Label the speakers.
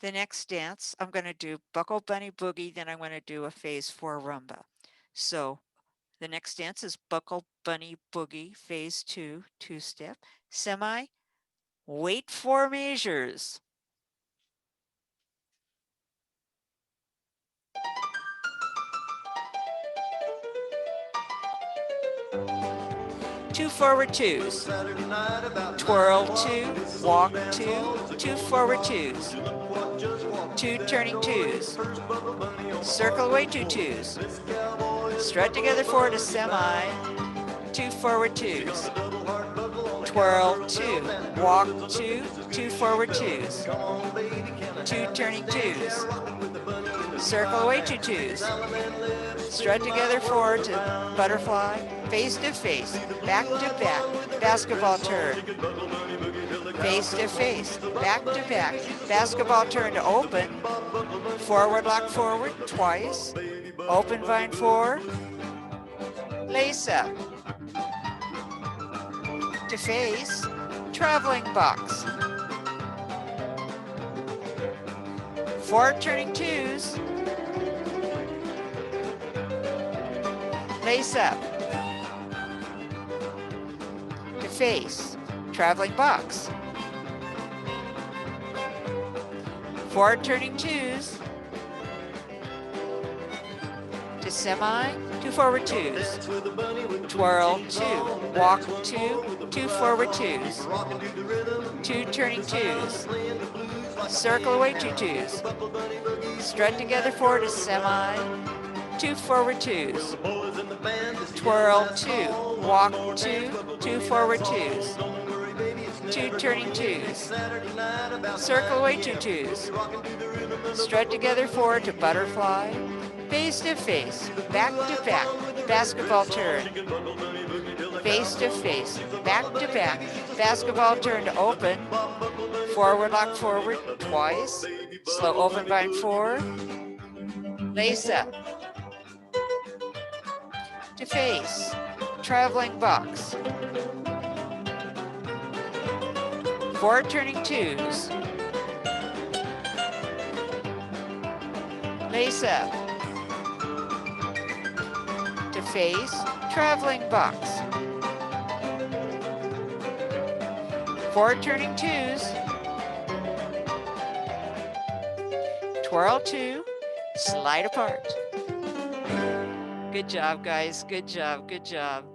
Speaker 1: The next dance, I'm going to do Buckle Bunny Boogie, then I'm going to do a phase 4 rumba. So the next dance is Buckle Bunny Boogie, phase 2, two-step, semi, wait for measures. 2 forward twos, twirl 2, walk 2, 2 forward twos, 2 turning twos, circle away 2 twos, strut together forward to semi, 2 forward twos, twirl 2, walk 2, 2 forward twos, 2 turning twos, circle away 2 twos, strut together forward to butterfly, face to face, back to back, basketball turn, face to face, back to back, basketball turn to open, forward lock forward twice, open vine 4, lace up, to face, traveling box, 4 turning twos, lace up, to face, traveling box, 4 turning twos, to semi, 2 forward twos, twirl 2, walk 2, 2 forward twos, 2 turning twos, circle away 2 twos, strut together forward to semi, 2 forward twos, twirl 2, walk 2, 2 forward twos, 2 turning twos, circle away 2 twos, strut together forward to butterfly, face to face, back to back, basketball turn, face to face, back to back, basketball turn to open, forward lock forward twice, slow open vine 4, lace up, to face, traveling box, 4 turning twos, lace up, to face, traveling box, 4 turning twos, twirl 2, slide apart. Good job, guys. Good job. Good job.